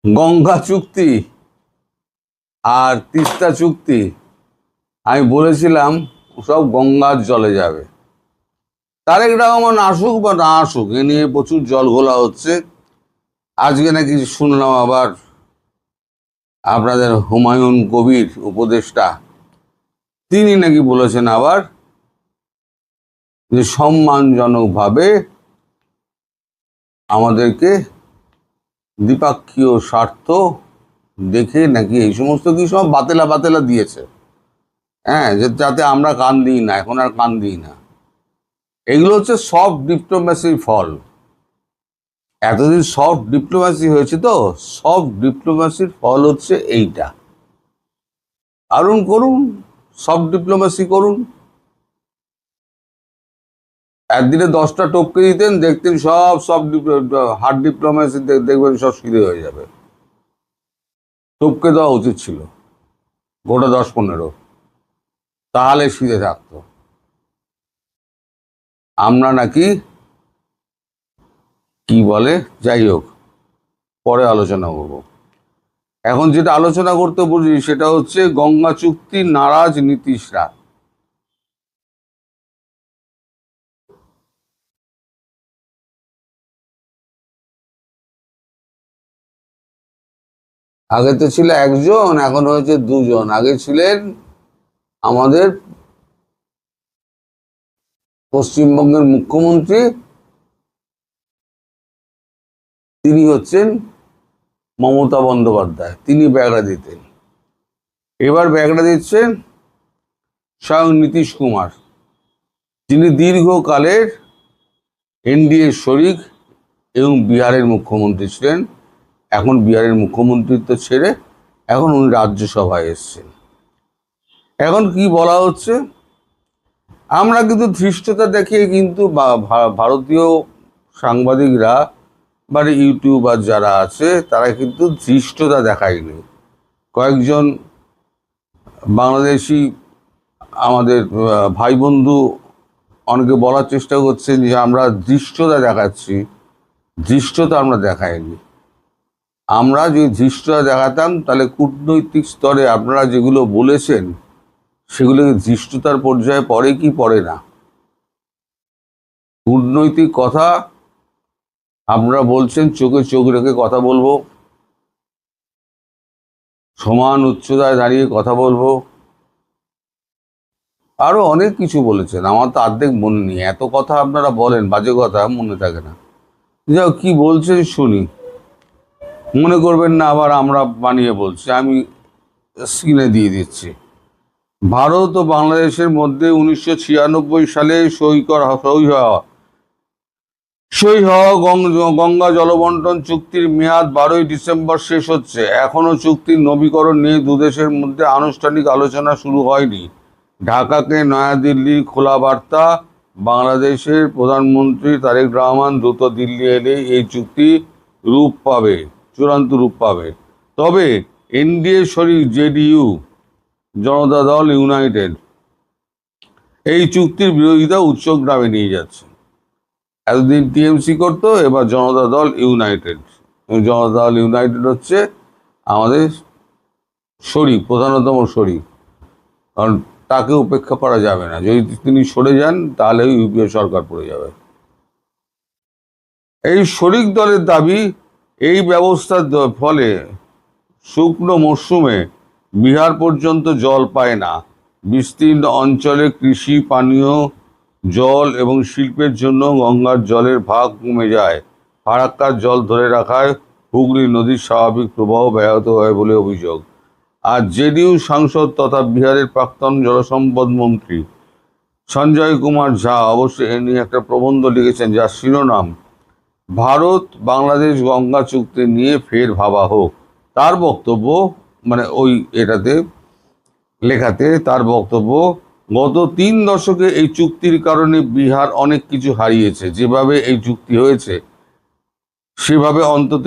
গঙ্গা চুক্তি আর তিস্তা চুক্তি আমি বলেছিলাম সব গঙ্গার জলে যাবে। তারেক রহমান আসুক বা না আসুক, এ নিয়ে প্রচুর জল ঘোলা হচ্ছে। আজকে নাকি শুনলাম আবার আপনাদের হুমায়ুন কবির উপদেষ্টা, তিনি নাকি বলেছেন আবার যে সম্মানজনকভাবে আমাদেরকে দ্বিপাক্ষীয় স্বার্থ দেখে নাকি এই সমস্ত কি সব বাতেলা বাতেলা দিয়েছে। হ্যাঁ, যাতে আমরা কান দিই না, এখন আর কান দিই না। এগুলো হচ্ছে সফট ডিপ্লোম্যাসির ফল। এতদিন সফট ডিপ্লোম্যাসি হয়েছে, তো সফট ডিপ্লোম্যাসির ফল হচ্ছে এইটা। আরুন করুন, সফট ডিপ্লোম্যাসি করুন। একদিনে 10টা টপকে দিতেন, দেখতেন সব হার্ড ডিপ্লোম্যাসি দেখবেন সব সিধে হয়ে যাবে। টপকে দেওয়া উচিত ছিল গোটা 10-15, তাহলে সিধে থাকতো। আমরা নাকি কি বলে, যাই হোক, পরে আলোচনা করব। এখন যেটা আলোচনা করতে বুঝি সেটা হচ্ছে গঙ্গা চুক্তি নারাজ নীতিশরা। আগে তো ছিল একজন, এখন হয়েছে দুজন। আগে ছিলেন আমাদের পশ্চিমবঙ্গের মুখ্যমন্ত্রী, তিনি হচ্ছেন মমতা বন্দ্যোপাধ্যায়, তিনি ব্যাগড়া দিতেন। এবার ব্যাগড়া দিচ্ছেন স্বয়ং নীতিশ কুমার, যিনি দীর্ঘকালের এনডিএ শরিক এবং বিহারের মুখ্যমন্ত্রী ছিলেন। এখন বিহারের মুখ্যমন্ত্রিত্ব ছেড়ে এখন উনি রাজ্যসভায় এসছেন। এখন কি বলা হচ্ছে, আমরা কিন্তু ধৃষ্টতা দেখিয়ে কিন্তু ভারতীয় সাংবাদিকরা বা ইউটিউবার যারা আছে তারা কিন্তু ধৃষ্টতা দেখায়নি। কয়েকজন বাংলাদেশি আমাদের ভাই বন্ধু অনেকে বলার চেষ্টা করছেন যে আমরা ধৃষ্টতা দেখাচ্ছি। ধৃষ্টতা আমরা দেখাইনি। আমরা যদি ধৃষ্টতা দেখাতাম তাহলে কূটনৈতিক স্তরে আপনারা যেগুলো বলেছেন সেগুলো ধৃষ্টতার পর্যায়ে পড়ে কি পড়ে না। কূটনৈতিক কথা আপনারা বলছেন, চোখে চোখ রেখে কথা বলবো, সমান উচ্চতায় দাঁড়িয়ে কথা বলবো, আরো অনেক কিছু বলেছেন। আমার তো অর্ধেক মনে নেই, এত কথা আপনারা বলেন, বাজে কথা মনে থাকে না। যাও কি বলছেন শুনি, মনে করবেন না আবার আমরা বানিয়ে বলছি। আমি স্ক্রিনে দিয়ে দিচ্ছি। ভারত ও বাংলাদেশের মধ্যে 1996 সালে সই হওয়া গঙ্গা জলবন্টন চুক্তির মেয়াদ 12ই ডিসেম্বর শেষ হচ্ছে। এখনও চুক্তির নবীকরণ নিয়ে দুদেশের মধ্যে আনুষ্ঠানিক আলোচনা শুরু হয়নি। ঢাকাকে নয়াদিল্লির খোলা বার্তা, বাংলাদেশের প্রধানমন্ত্রী তারেক রহমান দ্রুত দিল্লি এলে এই চুক্তি চূড়ান্ত রূপ পাবে। তবে এনডিএ শরিক জেডিইউ, জনতা দল ইউনাইটেড, এই চুক্তির বিরোধিতা উচ্চগ্রামে নিয়ে যাচ্ছে। এতদিন টিএমসি করতো, এবার জনতা দল ইউনাইটেড। জনতা দল ইউনাইটেড হচ্ছে আমাদের শরিক, প্রধানতম শরিক, কারণ তাকে উপেক্ষা করা যাবে না। যদি তিনি সরে যান তাহলে ইউপিএ সরকার পড়ে যাবে। এই শরিক দলের দাবি, এই ব্যবস্থার ফলে শুকনো মরশুমে বিহার পর্যন্ত জল পায় না। বিস্তীর্ণ অঞ্চলে কৃষি, পানীয় জল এবং শিল্পের জন্য গঙ্গার জলের ভাগ কমে যায়। ফারাক্কার জল ধরে রাখায় হুগলি নদীর স্বাভাবিক প্রবাহ ব্যাহত হয় বলে অভিযোগ। আর জেডিইউ সাংসদ তথা বিহারের প্রাক্তন জলসম্পদ মন্ত্রী সঞ্জয় কুমার ঝা অবশ্য এ নিয়ে একটা প্রবন্ধ লিখেছেন, যার শিরোনাম ভারত বাংলাদেশ গঙ্গা চুক্তি নিয়ে ফের ভাবা হোক। তার বক্তব্য, মানে ওই এটাতে লেখাতে তার বক্তব্য, গত 3 দশকে এই চুক্তির কারণে বিহার অনেক কিছু হারিয়েছে। যেভাবে এই চুক্তি হয়েছে সেভাবে অন্তত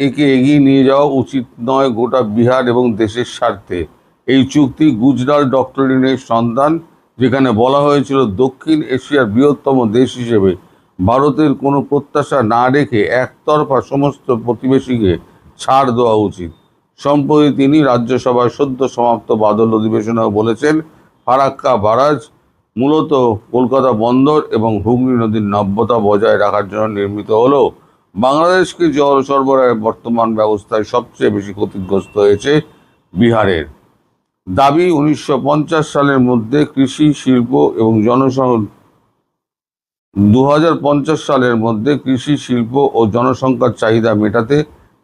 একে এগিয়ে নিয়ে যাওয়া উচিত নয় গোটা বিহার এবং দেশের স্বার্থে। এই চুক্তি গুজরাট ডক্টরিনের সন্তান, যেখানে বলা হয়েছিল দক্ষিণ এশিয়ার বৃহত্তম দেশ হিসেবে ভারতের কোনো প্রত্যাশা না রেখে একতরফা সমস্ত প্রতিবেশীকে ছাড় দেওয়া উচিত। সম্প্রতি তিনি রাজ্যসভায় সদ্য সমাপ্ত বাদল অধিবেশনেও বলেছেন, ফারাক্কা বারাজ মূলত কলকাতা বন্দর এবং হুগলি নদীর নাব্যতা বজায় রাখার জন্য নির্মিত হলেও বাংলাদেশকে জল সরবরাহের বর্তমান ব্যবস্থায় সবচেয়ে বেশি ক্ষতিগ্রস্ত হয়েছে বিহারের। দাবি 1950 সালের মধ্যে কৃষি, শিল্প এবং 2050 সালের মধ্যে কৃষি, শিল্প ও জনসংখ্যার চাহিদা মেটাতে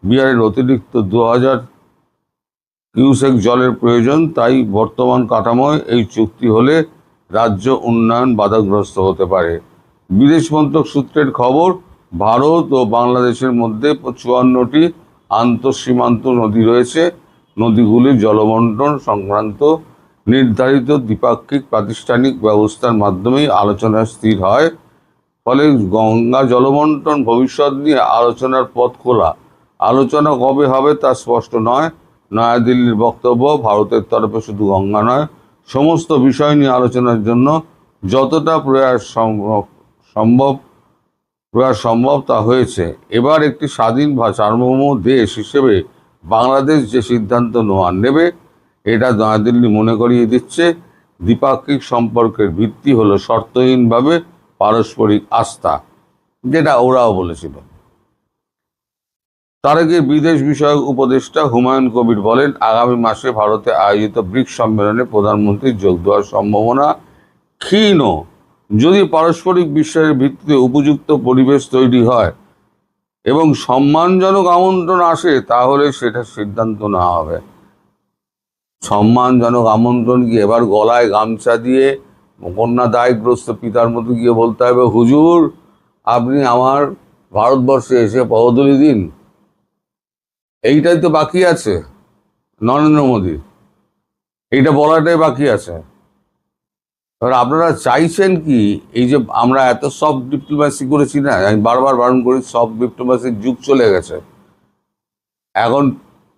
বিহারের অতিরিক্ত 2000 কিউসেক জলের প্রয়োজন। তাই বর্তমান কাঠামোয় এই চুক্তি হলে রাজ্য উন্নয়ন বাধাগ্রস্ত হতে পারে। বিদেশ মন্ত্রক সূত্রের খবর, ভারত ও বাংলাদেশের মধ্যে 54টি আন্তঃসীমান্ত নদী রয়েছে। নদীগুলির জলবন্টন সংক্রান্ত নির্ধারিত দ্বিপাক্ষিক প্রাতিষ্ঠানিক ব্যবস্থার মাধ্যমেই আলোচনা স্থির হয়। ফলে গঙ্গা জলবন্টন ভবিষ্যৎ নিয়ে আলোচনার পথ খোলা। আলোচনা কবে হবে তা স্পষ্ট নয়। নয়াদিল্লির বক্তব্য, ভারতের তরফে শুধু গঙ্গা নয়, সমস্ত বিষয় নিয়ে আলোচনার জন্য যতটা প্রয়াস সম্ভব তা হয়েছে। এবার একটি স্বাধীন বা সার্বভৌম দেশ হিসেবে বাংলাদেশ যে সিদ্ধান্ত নেবে, এটা নয়াদিল্লি মনে করিয়ে দিচ্ছে দ্বিপাক্ষিক সম্পর্কের ভিত্তি হলো শর্তহীনভাবে পারস্পরিক আস্থা, যেটা ওরাও বলেছিল। তার আগে বিদেশ বিষয়ক উপদেষ্টা হুমায়ুন কবির বলেন, আগামী মাসে ভারতে আয়োজিত ব্রিক্স সম্মেলনে প্রধানমন্ত্রীর যোগ দেওয়ার সম্ভাবনা ক্ষীণ। যদি পারস্পরিক বিশ্বাসের ভিত্তিতে উপযুক্ত পরিবেশ তৈরি হয় এবং সম্মানজনক আমন্ত্রণ আসে, তাহলে সেটা সিদ্ধান্ত নেওয়া হবে। সম্মানজনক আমন্ত্রণ কি এবার গলায় গামছা দিয়ে কন্যা দায়গ্রস্ত পিতার মতো গিয়ে বলতে হবে, হুজুর আপনি আমার ভারতবর্ষে এসে পদধূলি দিন? এইটাই তো বাকি আছে নরেন্দ্র মোদী, এইটা বলাটাই বাকি আছে। এবার আপনারা চাইছেন কি? এই যে আমরা এত সফট ডিপ্লোম্যাসি করেছি না, আমি বারবার বারণ করি, সফট ডিপ্লোম্যাসির যুগ চলে গেছে। এখন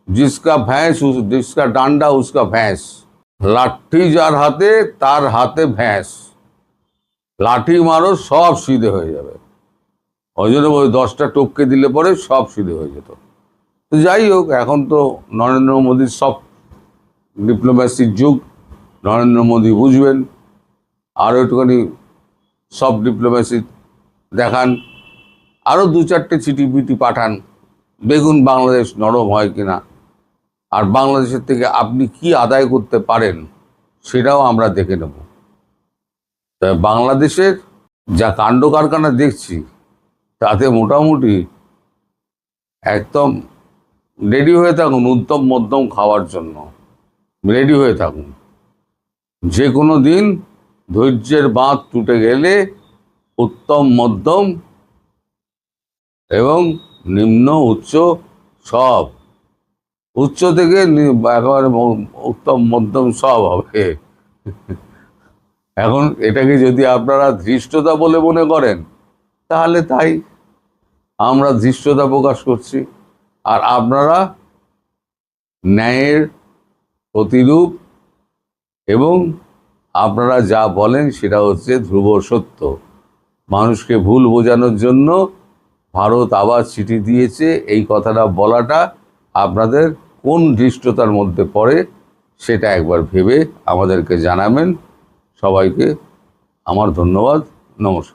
জিসকা ভ্যাঁস জিসকা ডান্ডা উসকা ভ্যাঁস, লাঠি যার হাতে তার হাতে ভ্যাঁস, লাঠি মারো সব সিধে হয়ে যাবে। ওই জন্য ওই 10টা টপকে দিলে পরে সব সিধে হয়ে যেত। তো যাই হোক, এখন তো নরেন্দ্র মোদীর সফট ডিপ্লোম্যাসির যুগ। নরেন্দ্র মোদী বুঝবেন, আরও একটুখানি সফট ডিপ্লোম্যাসি দেখান, আরও 2-4টে চিঠিপিটি পাঠান, দেখুন বাংলাদেশ নরম হয় কিনা। আর বাংলাদেশের থেকে আপনি কি আদায় করতে পারেন সেটাও আমরা দেখে নেব। তাই বাংলাদেশের যা কাণ্ড কারখানা দেখছি, তাতে মোটামুটি একদম রেডি হয়ে থাকুন উত্তম মধ্যম খাওয়ার জন্য। রেডি হয়ে থাকুন। যে কোনো দিন ধৈর্যের বাঁধ টুটে গেলে উত্তম মধ্যম এবং নিম্ন উচ্চ সব, উচ্চ থেকে একেবারে উত্তম মধ্যম সব হবে। এখন এটাকে যদি আপনারা ধৃষ্টতা বলে মনে করেন, তাহলে তাই, আমরা ধৃষ্টতা প্রকাশ করছি। আর আপনারা ন্যায়ের প্রতিরূপ, এবং আপনারা যা বলেন সেটা হচ্ছে ধ্রুব সত্য। মানুষকে ভুল বোঝানোর জন্য ভারত আবার চিঠি দিয়েছে, এই কথাটা বলাটা আপনাদের কোন ধৃষ্টতার মধ্যে পড়ে সেটা একবার ভেবে আমাদেরকে জানাবেন। সবাইকে আমার ধন্যবাদ, নমস্কার।